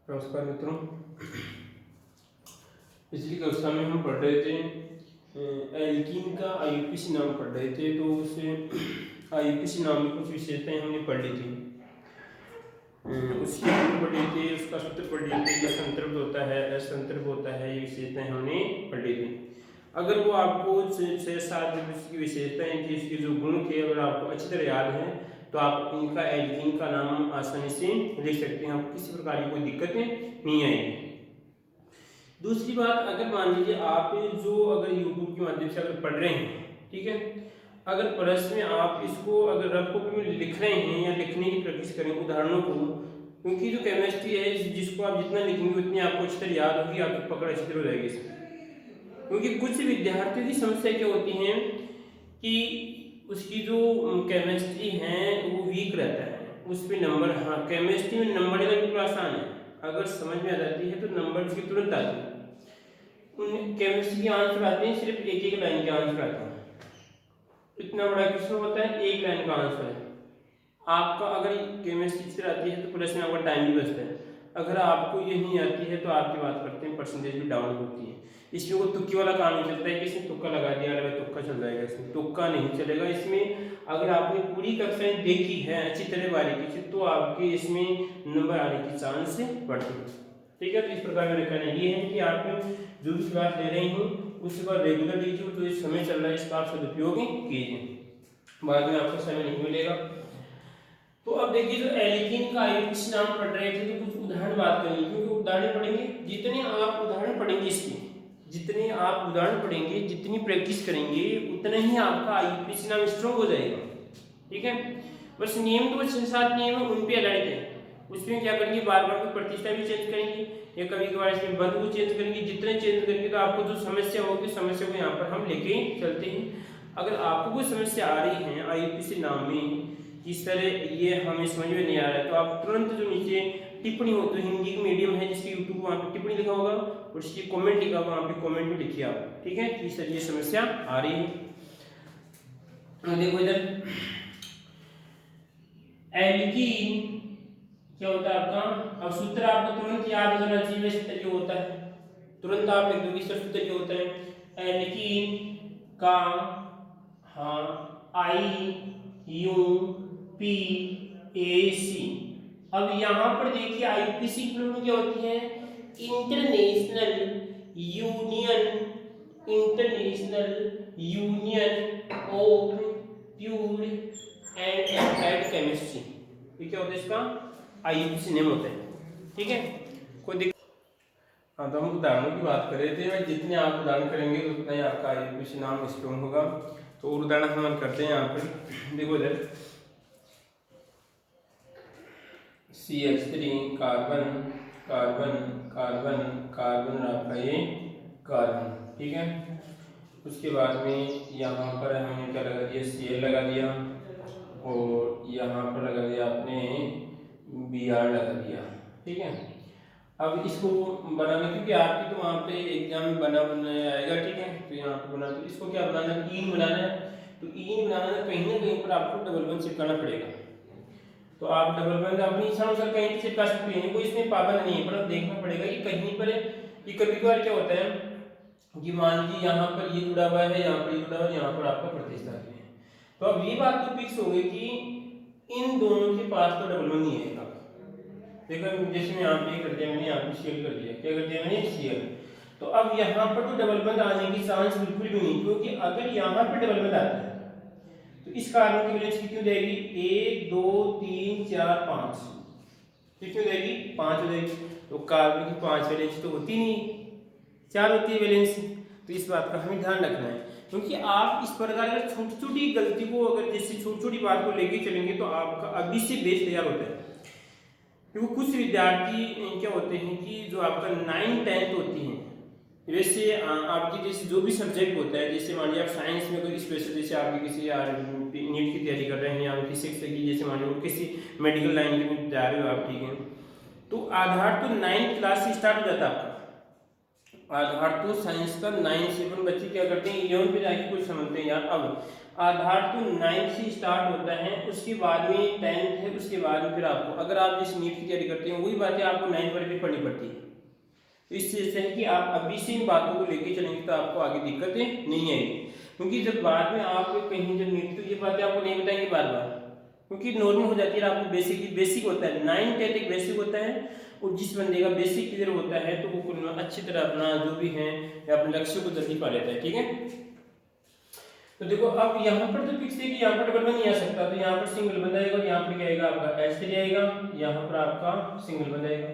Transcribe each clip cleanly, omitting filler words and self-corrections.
नमस्कार मित्रों। पिछली कक्षा में हम पढ़ रहे थे एल्कीन का आईयूपीएसी नाम पढ़ रहे थे। तो उस आईयूपीएसी नाम में कुछ विशेषताएं हमने पढ़ ली थी। उसकी सूत्र पढ़ ली थी, उसका सूत्र पढ़ ली थी, क्या संदर्भ होता है, असंदर्भ होता है, ये विशेषताएं हमने पढ़ ली थी। अगर वो आपको 6-7 की विशेषताएं थी, इसके जो गुण थे, अगर आपको अच्छी तरह याद है तो आप इनका एल्कीन का नाम आसानी से लिख सकते हैं, आपको किसी प्रकार की कोई दिक्कत नहीं आएगी। दूसरी बात, अगर मान लीजिए आप जो अगर यूट्यूब के माध्यम से अगर पढ़ रहे हैं, ठीक है, अगर प्रश्न में आप इसको अगर रफ कॉपी में लिख रहे हैं या लिखने की प्रैक्टिस करें उदाहरणों को, क्योंकि जो केमिस्ट्री है जिसको आप जितना लिखेंगे उतनी आपको अच्छी तरह याद होगी, आपकी पकड़ अच्छी तरह हो जाएगी इसमें। क्योंकि कुछ विद्यार्थियों की समस्या क्या होती है कि उसकी जो केमिस्ट्री है वो वीक रहता है, उस पर नंबर, हाँ केमिस्ट्री में नंबर लेना बिल्कुल आसान है, अगर समझ में आ जाती है तो नंबर उसकी तुरंत आते हैं। केमिस्ट्री के आंसर आते हैं सिर्फ एक एक लाइन के आंसर आते हैं, इतना बड़ा क्वेश्चन होता है, एक लाइन का आंसर है आपका। अगर केमिस्ट्री से आती है तो प्रश्न आपका टाइम भी बचता है, अगर आपको ये नहीं आती है तो आपकी बात करते हैं परसेंटेज भी डाउन होती है। इसमें वो तुक्की वाला काम नहीं चलता है कि इसमें तुक्का लगा दिया, अरे तुक्का चल जाएगा, इसमें तुक्का नहीं चलेगा। इसमें अगर आपने पूरी कक्षाएं देखी है अच्छी तरह बारीकी से तो आपके इसमें नंबर आने की चांस बढ़ते हैं, ठीक है। तो इस प्रकार मेरा कहना ये है कि आप जो भी क्लास ले रहे हैं उसके बाद रेगुलर लीजिए, जो इस समय चल रहा है इसका आप सदुपयोग कीजिए, बाद में आपको समय नहीं मिलेगा। तो अब देखिए, जो एल्कीन का आईयूपीएसी नाम पढ़ रहे थे तो कुछ उदाहरण बात करेंगे, क्योंकि उदाहरण पढ़ेंगे जितने आप उदाहरण पढ़ेंगे इसकी, जितने आप उदाहरण पढ़ेंगे, जितनी प्रैक्टिस करेंगे उतना ही आपका आईयूपीएसी नाम स्ट्रांग हो जाएगा, ठीक है। बस नियम तो 6-7 नियम है, उन पे आधारित है। उसमें क्या करेंगे, बार बार कोई प्रतिष्ठा भी चेंज करेंगे या कभी कभार इसमें बंद को चेंज करेंगे। जितने चेंज करेंगे तो आपको जो समस्या होगी समस्या को यहाँ पर हम लेके चलते हैं। अगर आपको कोई समस्या आ रही है आईयूपीएसी नाम में, किस तरह ये हमें समझ में नहीं आ रहा है, तो आप तुरंत जो नीचे टिप्पणी हो, तो हिंदी मीडियम है जिसकी यूट्यूब वहाँ पे टिप्पणी लिखा होगा और उसकी कमेंट लिखा होगा, वहाँ पे कमेंट में लिखिए आप, ठीक है, कि सर ये समस्या आ रही है। देखो इधर एल्कीन क्या होता है आपका, अब सूत्र आपको तुरंत याद हो जाना चाहिए, इस तरीके होता है, तुरंत आप लिख दोगे। इसका सूत्र क्या होता है, एल्कीन का, हाँ, आईयूपीएसी। अब यहाँ पर देखिए आईयूपीएसी की फुल क्या होती है, international union of pure and applied chemistry, ये क्या होता है, इसका आईयूपीएसी नेम होता है, ठीक है। कोई हाँ, तो हम उदाहरणों की बात कर रहे थे, जितने आप उदाहरण करेंगे उतना ही आपका आईयूपीएसी नाम स्ट्रॉन्ग होगा। तो उदाहरण हम करते हैं यहाँ पर, देखो इधर CH3 carbon carbon carbon carbon आपका ये कार्बन, ठीक है। उसके बाद में यहाँ पर हमने क्या लगा दिया, Cl लगा दिया और यहाँ पर लगा दिया आपने Br लगा दिया, ठीक है। अब इसको बनाना, क्योंकि आपकी तो वहाँ पे एग्जाम में बनाया आएगा, ठीक है, तो यहाँ पे बना, तो इसको क्या बनाना है, ईन बनाना है। तो ईन बनाना है, कहीं ना कहीं पर आपको डबल बंद चिपकाना पड़ेगा। तो आप डबल बंद अपनी इच्छा अनुसार कहीं भी चिपका सकते हैं, कोई इसमें पाबंद नहीं है, पर अब देखना पड़ेगा कि कहीं पर कि कभी कभार क्या होता है कि मान लीजिए यहाँ पर ये जुड़ा हुआ है, यहाँ पर ये जुड़ा हुआ है, यहाँ पर आपका प्रतिष्ठा है। तो अब ये बात तो फिक्स हो गई कि इन दोनों के पास तो डबल बंद नहीं है। देखो जैसे मैं यहाँ पे कर दिया, मैंने यहाँ पे शेयर कर दिया, क्या कर दिया मैंने, शेयर। तो अब यहाँ पर तो डबल बंद आने की चांस बिल्कुल भी नहीं, क्योंकि अगर यहाँ पे डबल बंद आता है तो इस कार्बन की वैलेंस कितनी हो जाएगी, 1 2 3 4 5, कितनी हो जाएगी, 5 हो जाएगी। तो कार्बन की 5 वैलेंस तो होती नहीं, 4 होती है वैलेंस। तो इस बात का हमें ध्यान रखना है, क्योंकि आप इस प्रकार अगर छोटी छोटी गलती को, अगर जैसे छोटी छोटी बात को लेके चलेंगे तो आपका अभी से बेस तैयार होता है। क्योंकि कुछ विद्यार्थी क्या होते हैं कि जो आपका 9th-10th होती हैं, वैसे आपकी जैसे जो भी सब्जेक्ट होता है, जैसे मान लीजिए आप साइंस में कोई स्पेशल, जैसे आपकी किसी नीट की तैयारी कर रहे हैं या फिजिक्स की, जैसे मान लीजिए किसी मेडिकल लाइन में जा रहे हो आप, ठीक है, तो आधार तो 9th क्लास से स्टार्ट हो जाता है आपका। आधार तो साइंस का 9 से अपन बच्चे क्या करते हैं 11 पे जाके कुछ समझते हैं यार। अब आधार तो 9 से स्टार्ट होता है, उसके बाद में 10th है, उसके बाद में फिर आपको अगर आप जिस नीट की तैयारी करते हैं वही बातें आपको 9 पर भी पढ़नी पड़ती है। तो इससे ऐसा है कि आप अभी से इन बातों को लेके चलेंगे तो आपको आगे दिक्कतें नहीं आएगी, क्योंकि जब बाद में आप कहीं जब नीट तो ये बातें आपको नहीं बताएंगे बार बार, क्योंकि नॉर्मल हो जाती है। आपको बेसिक होता है, 9 10 एक बेसिक होता है, और जिस बंदे का बेसिक क्लियर होता है तो वो अच्छी तरह अपना जो भी है अपने लक्ष्य को जल्दी पा लेता है। ठीक है, तो देखो अब यहाँ पर तो फिक्स है कि यहाँ पर डबल बन नहीं आ सकता, तो यहाँ पर सिंगल बन जाएगा, और यहाँ पर क्या आएगा आपका ऐसे आएगा, यहाँ पर आपका सिंगल बन जाएगा।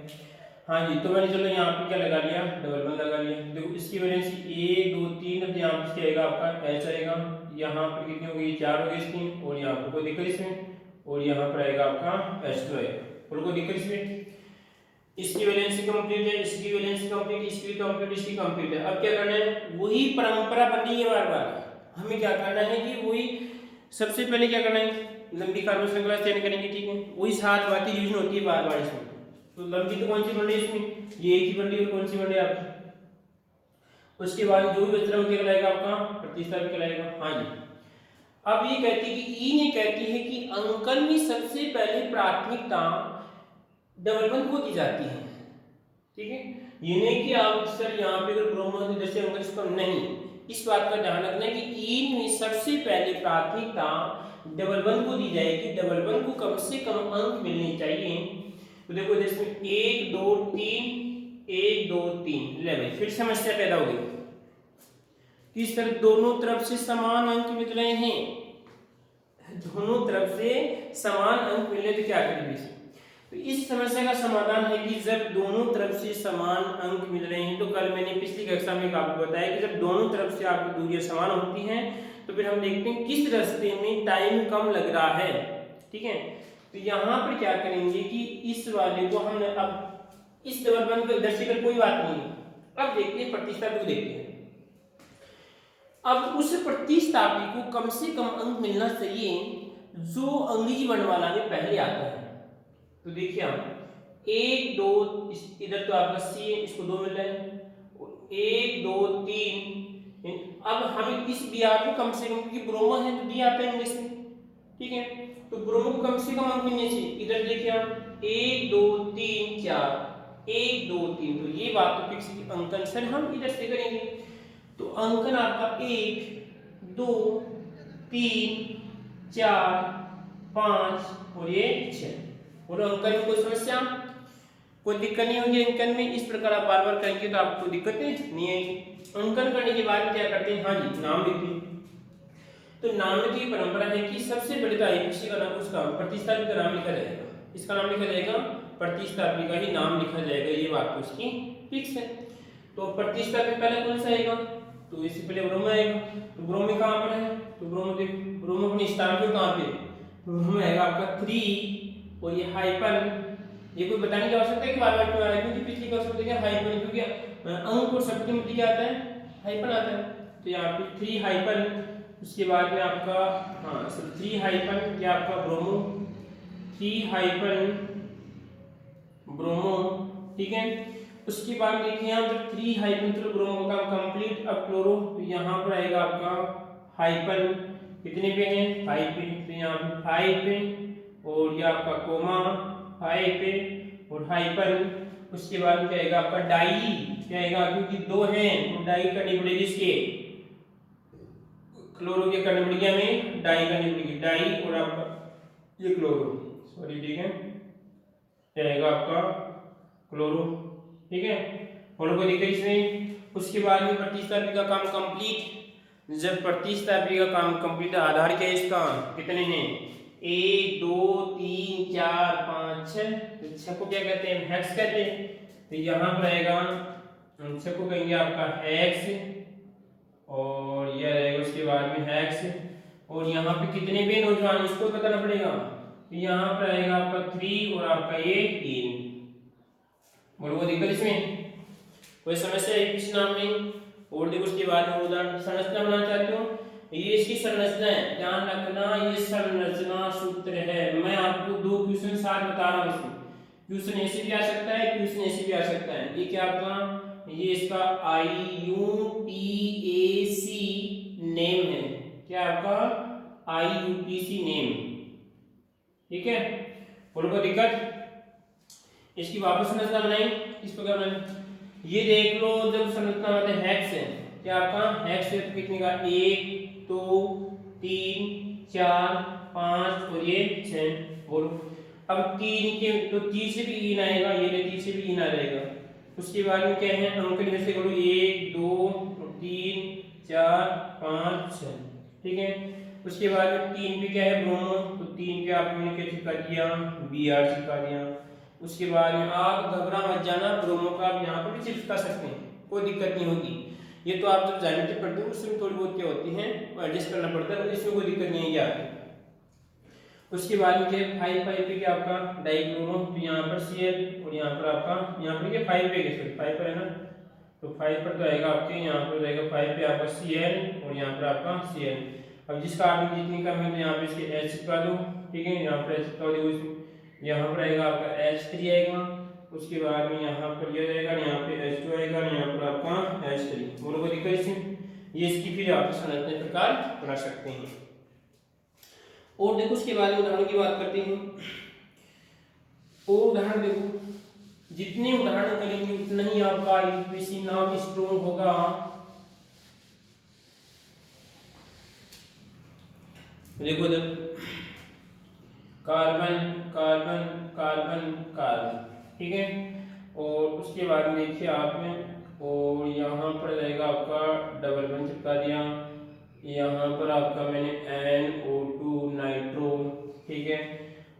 हाँ जी, तो मैंने चलो यहाँ पर क्या लगा लिया, डबल बन लगा लिया। देखो इसकी वजह से 1 2 3, अब यहाँ पर क्या आएगा आपका एच आएगा, यहाँ पर कितनी हो गई 4 हो गई इसकी, और यहाँ पर कोई दिक्कत इसमें, और यहाँ पर आएगा आपका H2 आएगा, और कोई दिक्कत इसमें। इसकी वैलेंसी कंप्लीट है, इसकी वैलेंसी कंप्लीट, इसकी कंप्लीट, इसकी कंप्लीट है। अब क्या करना है, वही परंपरा बन रही है बार बार। हमें क्या करना है कि वही सबसे पहले क्या करना है, लंबी कार्बन श्रृंखला चयन करेंगे। ठीक है, वही 7 बातें यूज होती है बार बार इसमें। तो लंबी तो कौन सी बन रही है इसमें, ये एक ही बन रही है, कौन सी बन रही है आपकी। उसके बाद जो भी बच रहा है वो क्या कहलाएगा आपका प्रतिस्थापन कहलाएगा। हाँ जी, अब ये कहती है कि ई ने कहती है कि अंकन में सबसे पहले प्राथमिकता डबल बंद को दी जाती है। ठीक है, ये नहीं कि आप सर यहाँ पे अगर ब्रोमो है तो जैसे अंकन इसको नहीं, इस बात का ध्यान रखना है कि ई में सबसे पहले प्राथमिकता डबल बंद को दी जाएगी। डबल बंद को कम से कम अंक मिलने चाहिए। तो देखो जैसे 1 2 3 1 2 3 ले भाई, फिर समस्या पैदा हो गई कि सर दोनों तरफ से समान अंक मिल रहे हैं, दोनों तरफ से समान अंक मिले तो क्या करेंगे। तो इस समस्या का समाधान है कि जब दोनों तरफ से समान अंक मिल रहे हैं, तो कल मैंने पिछली कक्षा में आपको बताया कि जब दोनों तरफ से आपकी दूरियां समान होती हैं तो फिर हम देखते हैं किस रास्ते में टाइम कम लग रहा है। ठीक है, तो यहाँ पर क्या करेंगे कि इस वाले को हम अब इस डबल बंद को इधर से कर कोई बात नहीं, अब देखते हैं प्रतिस्थापी को देखते हैं। अब उस प्रतिस्थापी को कम से कम अंक मिलना चाहिए जो अंग्रेजी वर्णमाला में पहले आता है। तो देखिए आप 1 2 इधर तो आपका सी है, इसको 2 मिल रहा है, 1 2 3। अब हमें इस बी आर को कम से कम, क्योंकि ब्रोमो है तो डी आता है इंग्लिश में। ठीक है, तो ब्रोमो को कम से कम अंक मिलने चाहिए। इधर देखिए आप 1 2 3 4 1 2 3, तो ये बात तो फिक्स है। अंकन सर हम इधर से करेंगे, तो अंकन आपका 1 2 3 4 5 और ये 6। और अंकन में कोई समस्या कोई दिक्कत नहीं होगी। अंकन में इस प्रकार आप बार बार करेंगे तो आपको दिक्कत नहीं आएगी। अंकन करने के बाद क्या करते हैं, हाँ जी नाम लिखते हैं। तो नाम लिखने की परंपरा है कि सबसे पहले तो किसी का नाम, उसका प्रतिस्थापी का नाम लिखा जाएगा, इसका नाम लिखा जाएगा, प्रतिस्थापी का ही नाम लिखा जाएगा, ये बात तो उसकी फिक्स है। तो प्रतिस्थापी पहले कौन सा आएगा, तो इससे पहले ब्रोमो आएगा। तो ब्रोमो कहाँ पर है, तो ब्रोमो देखो, ब्रोमो अपने स्थान पे कहाँ पे, ब्रोमो आएगा आपका 3 और ये हाइपन। ये कोई बताने की आवश्यकता है कि बार बार क्यों आ रहा है, क्योंकि पिछली क्लास में देखा हाइपन, क्योंकि अंक और शब्द के मध्य क्या आता है, हाइपन आता है। तो यहाँ पे 3 हाइपन, उसके बाद में आपका 3 हाइपन क्या आपका ब्रोमो, 3 हाइपन ब्रोमो। ठीक है, उसके बाद देखिए आप जब 3 हाइपन तो ब्रोमो का कंप्लीट। अब क्लोरो, तो यहाँ पर आएगा आपका हाइपन, कितने पे हैं 5 पे, तो यहाँ पे 5 पे और ये आपका कोमा 5 पे और हाइपन। उसके बाद क्या आएगा आपका डाई, क्या आएगा, क्योंकि 2 हैं तो डाई करनी पड़ेगी, इसके क्लोरो के करनी पड़ेगी हमें, डाई करनी पड़ेगी, डाई और आपका ये क्लोरो, सॉरी ठीक है, क्या आएगा आपका क्लोरो। ठीक है, और कोई दिक्कत इसमें। उसके बाद में प्रतिस्थापी का काम कंप्लीट। जब प्रतिस्थापी का काम कंप्लीट, आधार क्या है इसका, कितने हैं 1 2 3 4 5 6, तो 6 को क्या कहते हैं, हेक्स कहते हैं। तो यहाँ पर आएगा 6 को कहेंगे आपका हेक्स, और यह रहेगा उसके बाद में हेक्स। और यहाँ पे कितने पे नौजवान, इसको बताना पड़ेगा। तो यहाँ पर आएगा आपका 3 और आपका ये 3। बोलो वो दिक्कत इसमें कोई समस्या है किस नाम में। और देखो उसके बाद में उदाहरण संरचना बनाना चाहते हो, ये इसकी संरचना है, ध्यान रखना ये संरचना सूत्र है। मैं आपको 2 क्वेश्चन साथ बता रहा हूँ, इसमें क्वेश्चन ऐसे भी आ सकता है, क्वेश्चन ऐसे भी आ सकता है। ये क्या आपका, ये इसका IUPAC नेम है, क्या आपका IUTC नेम, ठीक है। बोलो कोई दिक्कत? इसकी वापस संरचना बनाई इस प्रकार बनाई। ये देख लो जब संरचना मतलब हेक्स है, क्या आपका हेक्स है तो कितने का 1 2 3 4 5 और ये 6। बोलो अब 3 के तो 3 से भी इन आएगा, ये 3 से भी इन आ जाएगा। उसके बाद में क्या है अंक लिख से करो 1 2 3 4 5 6, ठीक है। उसके बाद में 3 पे क्या है ब्रोमो, तो 3 पे आपने क्या चिपका दिया Br चिपका दिया। उसके बाद में आप घबरा मत जाना, ब्रोमो का आप यहाँ पर भी चिपका सकते हैं, कोई दिक्कत नहीं होगी। ये तो आप जब ज्यामिति पढ़ते हो उसमें थोड़ी बहुत क्या होती हैं एडजस्ट करना पड़ता है, इसमें कोई दिक्कत नहीं है आपकी। उसके बाद में क्या 5 पे क्या आपका डाइक्लोरो, तो यहाँ पर Cl और यहाँ पर आपका यहाँ पर क्या 5 पे क्या 5 पर है ना, तो 5 पर तो आएगा आपके यहाँ पर रहेगा 5 पे आपका Cl और यहाँ पर आपका Cl। अब जिसका आपने जितनी कम है तो यहाँ पे इसके H चिपका दो, ठीक है। यहाँ पर H चिपका दो, यहाँ पर आएगा आपका H3 आएगा। उसके बाद में यहाँ पर ये रहेगा, यहाँ पे H2 आएगा, यहाँ पर आपका H3। बोलो कोई दिक्कत इसमें? ये इसकी फिर आप संरचना प्रकार बना सकते हैं। और देखो उसके बाद में उदाहरण की बात करते हैं। और उदाहरण देखो, जितने उदाहरण करेंगे उतना ही आपका यूपीएससी नाम स्ट्रॉन्ग होगा। देखो जब कार्बन कार्बन कार्बन कार्बन, ठीक है। और उसके बाद में देखिए आपने, और यहाँ पर रहेगा आपका डबल बॉन्ड चिपका दिया, यहाँ पर आपका मैंने NO2 नाइट्रो, ठीक है।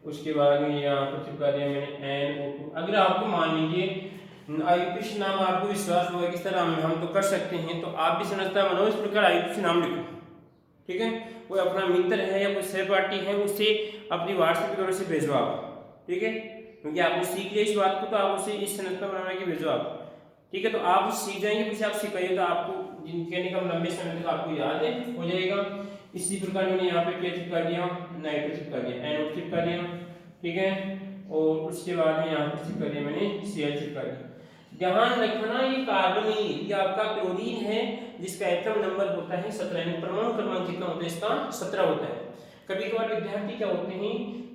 उसके बाद में यहाँ पर चिपका दिया मैंने NO2। अगर आपको मान लीजिए आयुष नाम आपको विश्वास होगा किस तरह हम तो कर सकते हैं, तो आप भी समझता बनाओ इस प्रकार आयुष नाम लिखो, ठीक है। कोई अपना मित्र है या कोई सहपाठी है उससे अपनी व्हाट्सएप की तरफ से भेजो आप, ठीक है, क्योंकि आपने सीख लिया इस बात को तो आप उसे इस संरचना बनाने की भेजो आप, ठीक है। तो आप सीख जाएंगे, कुछ आप सिखाइए तो आपको कहने का लंबे समय तक आपको याद है हो जाएगा। इसी प्रकार मैंने यहाँ पे क्या चिपका दिया नाइट्रो चिपका दिया, NO चिपका दिया, ठीक है। और उसके बाद में यहाँ पर चिपका दिया मैंने Cl चिपका दिया। ध्यान रखना ये कार्बन नहीं, ये आपका क्लोरीन है जिसका एटम नंबर होता है 17, परमाणु क्रमांक कितना होता है इसका 17 होता है। कभी कभार विद्यार्थी क्या होते हैं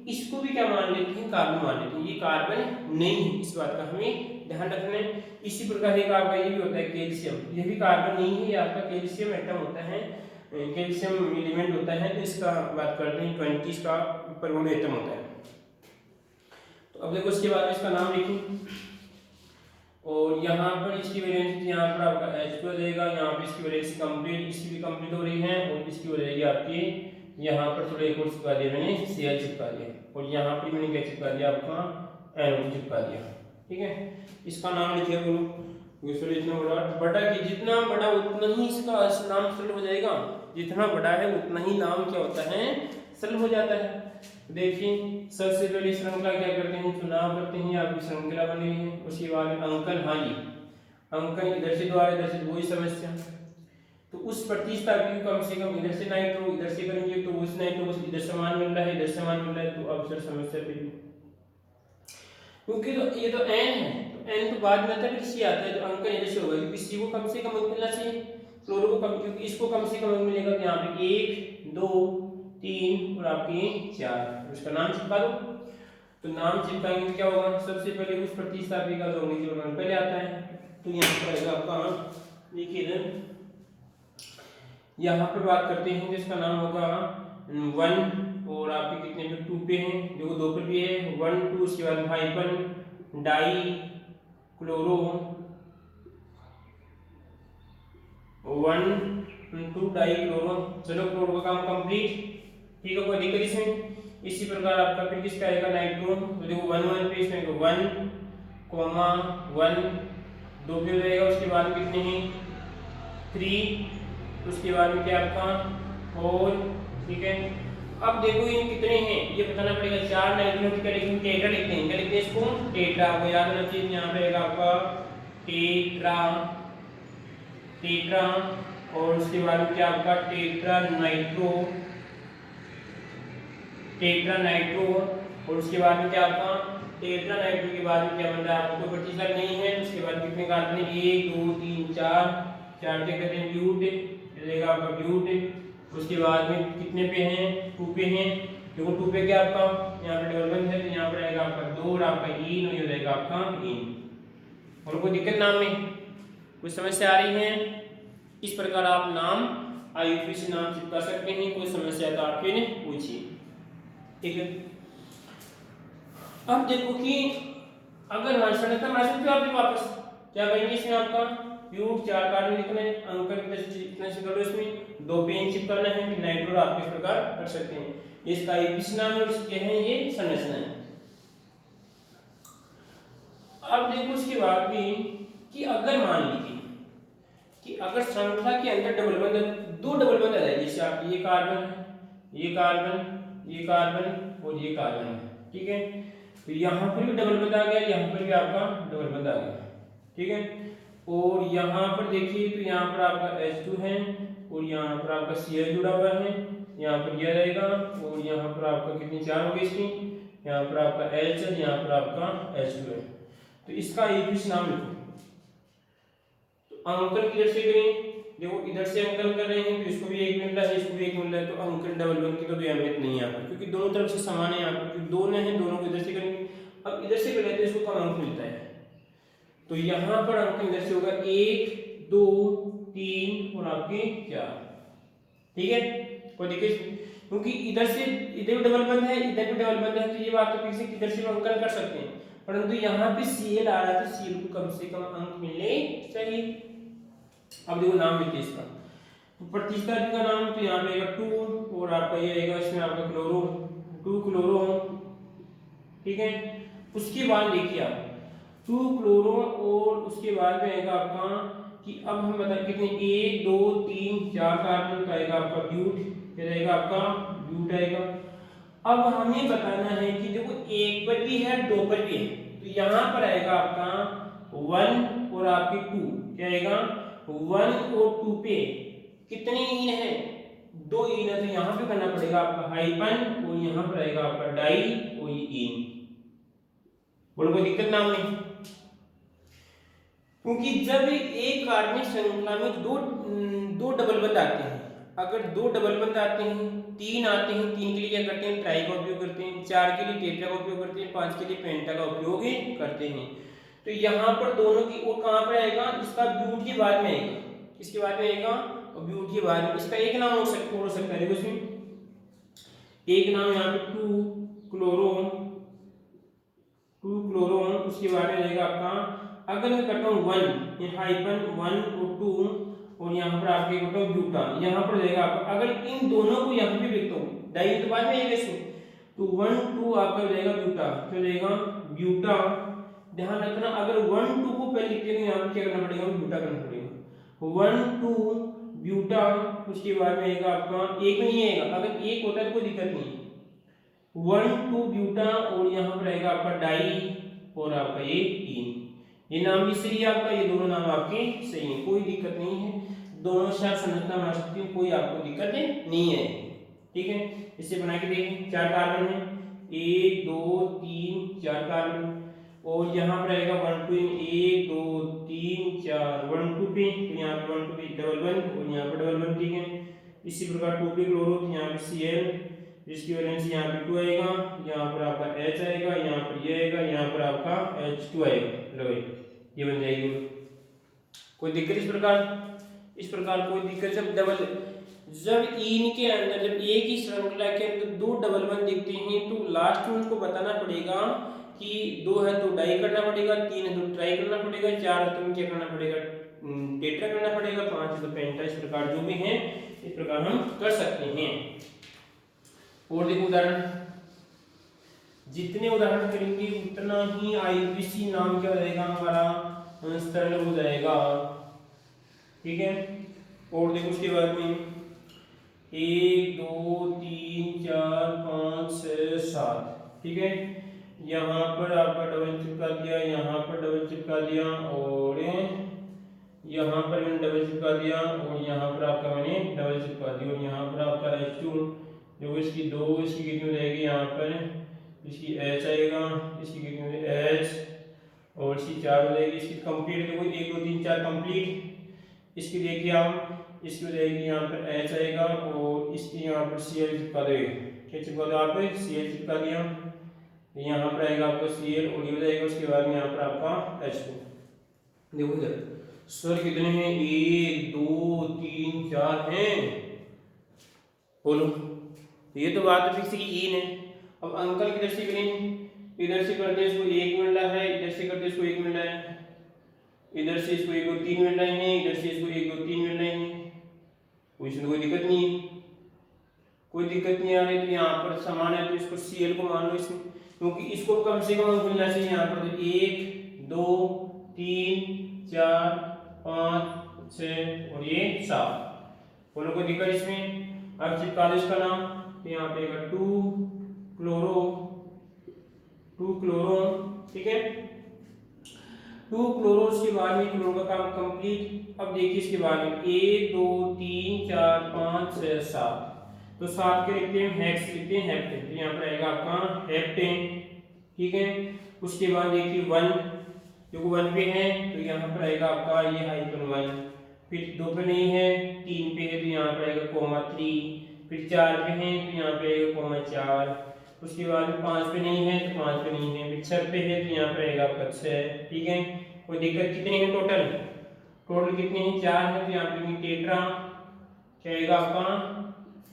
इसको भी क्या मान लेते हैं कार्बन मान लेते हैं, ये कार्बन नहीं है, इस बात का हमें ध्यान रखना है। इसी प्रकार एक आपका ये भी होता है कैल्शियम, ये भी कार्बन नहीं है, ये आपका कैल्शियम एटम होता है, कैल्शियम एलिमेंट होता है। तो इसका बात करते हैं 20 का परमाणु एटम होता है। तो अब देखो इसके बाद इसका नाम लिखें, और यहाँ पर इसकी वैलेंसी यहाँ पर आपका H2 रहेगा, यहाँ पर इसकी वैलेंसी कंप्लीट, इसकी भी कंप्लीट हो रही है, और इसकी हो जाएगी आपकी यहाँ पर थोड़ा एक और चिपका दिया मैंने Cl चिपका दिया, और यहाँ पर मैंने क्या चिपका दिया आपका NO चिपका दिया, ठीक है। इसका नाम लिखिए बोलो, इतना बड़ा कि जितना बड़ा उतना ही इसका नाम सरल हो जाएगा, जितना बड़ा है उतना ही नाम क्या होता है सरल हो जाता है। देखिए सबसे पहले श्रृंखला क्या करते हैं चुनाव करते हैं, आपकी श्रृंखला बनी हुई है। उसके बाद में अंकन, हाँ जी अंकन इधर से द्वारा इधर से वही समस्या, तो उस प्रतिस्थापन को कम से कम इधर से नाइट्रो इधर से करेंगे तो उस नाइट्रो को इधर समान मिल रहा है इधर समान मिल रहा है, तो अब सर समस्या पे क्योंकि तो ये तो n है, तो n तो बाद में आता है फिर आता है, तो अंकन इधर से होगा क्योंकि c को कम से कम अंक मिलना चाहिए, क्लोरो को कम, क्योंकि इसको कम से कम अंक मिलेगा, तो यहाँ पे 1 2 3 और आपके 4, उसका नाम चिपका दो। तो नाम चिपकाएंगे क्या होगा, सबसे पहले उस प्रतिस्थापी का जो अंग्रेजी पहले आता है, तो यहाँ पर आएगा आपका देखिए यहाँ पर बात करते हैं जिसका नाम होगा 1, और आपके कितने पे 2 पे हैं, देखो 2 पर भी है 1 2, उसके बाद hyphen die chloro 1 2 die chloro, चलो क्लोरो का काम कंप्लीट, ठीक है, कोई दिक्कत इसमें। इसी प्रकार आपका फिर किसका आएगा नाइट्रो, तो देखो 1 1 पे इसमें 1 कोमा 1 2 पे रहेगा, उसके बाद कितने हैं 3, उसके बाद में क्या आपका 4, ठीक है। अब देखो ये कितने हैं ये बताना पड़ेगा, 4 नाइट्रोजन क्या लिखेंगे टेट्रा लिखते हैं, क्या लिखते हैं इसको टेट्रा, आपको याद रखना चाहिए। यहाँ पे रहेगा आपका टेट्रा टेट्रा, और उसके बाद में क्या आपका टेट्रा नाइट्रो और उसके बाद में क्या आपका टेट्रा नाइट्रो के बाद में क्या बन रहा है आपको प्रतिशत नहीं है, उसके बाद कितने कार्बन 1 2 3 4 4 के कहते हैं ब्यूट रहेगा आपका ब्यूट, उसके बाद में कितने पे हैं, 2 पे हैं। देखो 2 पे क्या आपका यहाँ पे डबल बंद है, तो यहाँ पर आएगा आपका 2 और आपका इन, और ये रहेगा आपका इन। और कोई दिक्कत नाम में, कोई समस्या आ रही है? इस प्रकार आप नाम IUPAC नाम चिपका सकते हैं, कोई समस्या तो आप फिर पूछिए, ठीक है। अब देखो कि अगर संरचना बना सकते हो आप वापस, क्या करेंगे इसमें आपका प्यूट 4 कार्बन लिखना है, अंकन कितना से करो, इसमें 2 पेन चिपकाना है, नाइट्रो आप इस प्रकार कर सकते हैं। इसका IUPAC नाम है और इसके हैं ये संरचना है। अब देखो उसके बाद भी कि अगर मान लीजिए कि अगर श्रृंखला के अंदर डबल बंद, 2 डबल बंद आ जाए, जैसे आप ये कार्बन, ये कार्बन, ये कार्बन और ये कार्बन है, ठीक है, तो यहाँ पर भी डबल बंद आ गया, यहाँ पर भी आपका डबल बंद आ गया, ठीक है। और यहाँ पर देखिए तो यहाँ पर आपका H2 है और यहाँ पर आपका Cl जुड़ा हुआ है, यहाँ पर यह रहेगा, और यहाँ पर आपका कितनी 4 हो गई इसकी, यहाँ पर आपका H है, यहाँ पर आपका H2 है। तो इसका IUPAC नाम लिखो। तो अंकन किधर से करें, देखो इधर से अंकन कर रहे हैं तो इसको भी 1 मिल रहा है, इसको भी 1 मिल रहा है, तो अंकन डबल बंद की कोई अहमियत नहीं है यहाँ पर, क्योंकि दोनों तरफ से समान है। यहाँ पर जो दोनों हैं दोनों को इधर से करेंगे, अब इधर से करें तो इसको कम अंक मिलता है, तो यहाँ पर अंक इधर से होगा 1 2 3 और आपके 4, ठीक है। कोई दिक्कत, क्योंकि इधर से इधर भी डबल बंद है, इधर भी डबल बंद है, तो ये बात तो किसी किधर से अंकन कर सकते हैं, परंतु यहाँ पे Cl आ रहा है तो Cl को कम से कम अंक मिलने चाहिए। अब देखो नाम लिखिए इसका, तो प्रतिस्थापी का नाम तो यहाँ पे आएगा 2 और आपका ये आएगा इसमें आपका क्लोरो, 2 क्लोरो, ठीक है। उसके बाद देखिए आप 2 क्लोरो और उसके बाद में आएगा आपका कि अब हम बता कितने 1 2 3 4 कार्बन का आएगा आपका ब्यूट, क्या रहेगा आपका ब्यूट आएगा। अब हमें बताना है कि देखो 1 पर भी है 2 पर भी है, तो यहाँ पर आएगा आपका 1 और आपके 2, क्या आएगा 1 और 2 पे कितने इन है, 2 इन है, तो यहाँ पे करना पड़ेगा आपका हाइपन और यहाँ पर आएगा आपका डाई और ये इन। बोलो कोई दिक्कत ना होगी, क्योंकि जब एक कार्बनिक श्रृंखला में दो डबल बंद आते हैं, अगर 2 डबल बंद आते हैं, 3 आते हैं, 3 के लिए क्या करते हैं ट्राई का उपयोग करते हैं, 4 के लिए टेट्रा का उपयोग करते हैं, 5 के लिए पेंटा का उपयोग करते हैं। तो यहाँ पर दोनों की और कहाँ पर आएगा, इसका ब्यूट के बाद में आएगा, इसके बाद में आएगा और ब्यूट के बाद में इसका एक नाम हो सकता है, देखो इसमें एक नाम यहाँ पे 2 क्लोरो, उसके बाद में रहेगा आपका, अगर मैं करता हूँ 1 ये हाइपन 1 और 2 और यहाँ पर आपके करता हूँ ब्यूटा, यहाँ पर रहेगा आपका, अगर इन दोनों को यहाँ पे लिखता हूँ डाई तो बाद में आएगा इसमें, तो 1 2 आपका रहेगा ब्यूटा, तो रहेगा ब्यूटा। ध्यान रखना अगर 1 2 को पहले लिखते हैं यहाँ पे क्या करना पड़ेगा, ब्यूटा करना पड़ेगा, 1 2 ब्यूटा। उसके बाद में आएगा आपका एक नहीं आएगा, अगर एक होता है तो कोई दिक्कत नहीं, 1 2 ब्यूटा और यहाँ पर आएगा आपका डाई और आपका ये इन, ये नाम भी सही है आपका, ये दोनों नाम आपके सही है, कोई दिक्कत नहीं है, दोनों से आप संरचना बना सकते हैं, कोई आपको दिक्कत नहीं है, ठीक है। इससे बना के देखें 4 कार्बन है, 1 2 3 4 कार्बन, और यहाँ पर आएगा 1 2 1 2 3 4 1 2 पे, तो यहाँ पर 1 2 पे डबल बंद और यहाँ पर डबल बंद, ठीक है। इसी प्रकार 2 पे क्लोरो, तो यहाँ पे Cl, इसकी वैलेंस यहाँ पे 2 आएगा, यहाँ पर आपका H आएगा, यहाँ पर ये आएगा, यहाँ पर आपका H2 आएगा, लो ये बन जाएगी। कोई दिक्कत इस प्रकार कोई दिक्कत, जब इन के अंदर जब एक ही श्रृंखला के अंदर 2 डबल बंद दिखते हैं तो लास्ट में उनको बताना पड़ेगा कि 2 है तो डाई करना पड़ेगा, 3 है तो ट्राई करना पड़ेगा, 4 है तो क्या करना पड़ेगा टेट्रा करना पड़ेगा, 5 है तो पेंटा, इस प्रकार जो भी है इस प्रकार हम कर सकते हैं। और देखो उदाहरण, जितने उदाहरण करेंगे उतना ही IUPAC नाम क्या हो जाएगा हमारा सरल हो जाएगा, ठीक है। और देखो उसके बाद में 1 2 3 4 5 6 7, ठीक है, यहाँ पर आपका डबल चिपका दिया, यहाँ पर डबल चिपका दिया, और यहाँ पर मैंने डबल चिपका दिया, और यहाँ पर आपका मैंने डबल चिपका दिया, और यहाँ पर आपका H2 जो इसकी 2 इसकी कितनी हो जाएगी, यहाँ पर इसकी H आएगा, इसकी कितनी हो जाएगी H, और इसकी 4 हो जाएगी, इसकी कंप्लीट देखो 1 2 3 4 कंप्लीट, इसकी देखिए हम, इसकी हो जाएगी यहाँ पर एच आएगा और इसकी यहाँ पर सी एल चिपका देंगे। क्या चिपका दो आप, सी एल चिपका दिया, यहाँ पर आएगा आपका सी एल और ये हो जाएगा उसके बाद में यहाँ पर आपका एच टू। देखो इधर स्वर कितने हैं, 1 2 3 4 हैं, बोलो। ये तो बात फिक्स की इन है। अब अंकल किधर से करें, इधर से करते हैं इसको 1 मिल रहा है, इधर से करते हैं इसको 1 मिल रहा है, इधर से इसको 1 2 3 मिल रहे हैं, इधर से इसको 1 2 3 मिल रहे हैं। कोई दिक्कत नहीं है, कोई दिक्कत नहीं आ रही। तो यहाँ पर समान है तो इसको CL को मान लो इसमें, क्योंकि इसको कम से कम मिलना चाहिए यहाँ पर 1 2 3 4 5 6 और ये 7। बोलो कोई दिक्कत इसमें। अब चिपका दो इसका नाम, तो यहाँ पे 2 क्लोरो, ठीक है, 2 क्लोरो। उसके बाद में क्लोरो का काम कंप्लीट। अब देखिए इसके बाद में 1 2 3 4 5 6 7, तो 7 के लिखते हैं हेक्स, लिखते हैं हेप्टेन, तो यहाँ पर आएगा आपका हेप्टेन, ठीक है। उसके बाद देखिए 1, जो 1 पे है तो यहाँ पर आएगा आपका ये -1, फिर 2 पे नहीं है, 3 पे है तो यहाँ पर आएगा -3, फिर 4 पे है तो यहाँ पे आएगा -4, उसके बाद 5 पे नहीं है तो 5 पे नहीं है, फिर 6 पे है तो यहाँ पर आएगा आपका 6, ठीक है। कोई दिक्कत, कितने हैं टोटल, टोटल कितने हैं 4 है, तो यहाँ पे टेट्रा, क्या आएगा आपका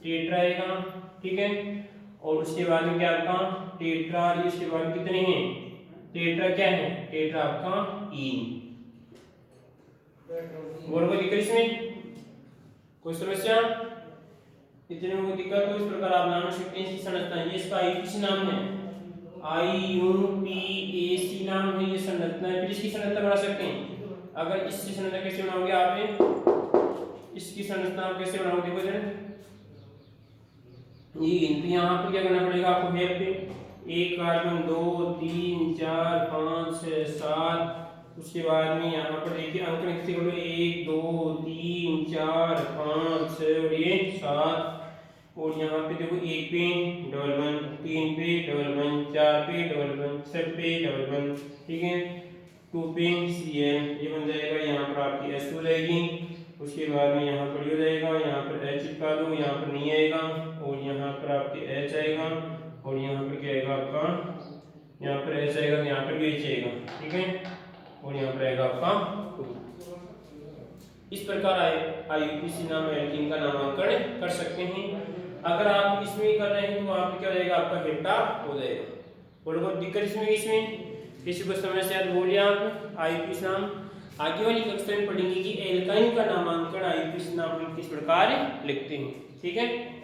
टेट्रा आएगा, ठीक है। और उसके बाद में क्या आपका टेट्रा, इसके बाद कितने हैं टेट्रा, क्या है टेट्रा आपका 3। और कोई दिक्कत इसमें, कोई समस्या, इतने में कोई दिक्कत हो। इस प्रकार आप नाम सकते हैं इसकी संरचना, ये इसका आईपीसी नाम है, IUPAC नाम है ये संरचना है। फिर इसकी संरचना बना सकते हैं, अगर इसकी संरचना कैसे बनाओगे आप, इसकी संरचना कैसे बनाओगे, देखो जरा ये तो यहाँ पर क्या करना पड़ेगा आपको, हेप्टेन, 1 कार्बन 2 3 4 5 6 7, उसके बाद में यहाँ पर देखिए अंक लिखते हो 1 2 3 4 5 6 और ये 7, और यहाँ पे देखो 1 पे डबल 1, 3 पे डबल 1, 4 पे डबल 1, 6 पे डबल 1, ठीक है। 2 पे Cl, ये बन जाएगा, यहाँ पर आपकी S हो जाएगी। उसके बाद में यहाँ पर हो जाएगा, यहाँ पर H चिपका दो, यहाँ पर नहीं आएगा, और यहाँ पर आपके H आएगा, और यहाँ पर क्या आएगा आपका, यहाँ पर H आएगा, यहाँ पर भी H आएगा, ठीक है, और यहाँ पर आएगा आपका 2। इस प्रकार IUPAC नाम एल्कीन का नामांकन कर सकते हैं। अगर आप इसमें कर रहे हैं तो आप क्या हो जाएगा, आपका हेप्टा हो जाएगा। और बहुत दिक्कत इसमें किसी को समस्या बोलिए आप IUPAC नाम। आगे वाली कक्षा में पढ़ेंगे कि एल्काइन का नामांकन IUPAC नाम किस प्रकार लिखते हैं, ठीक है।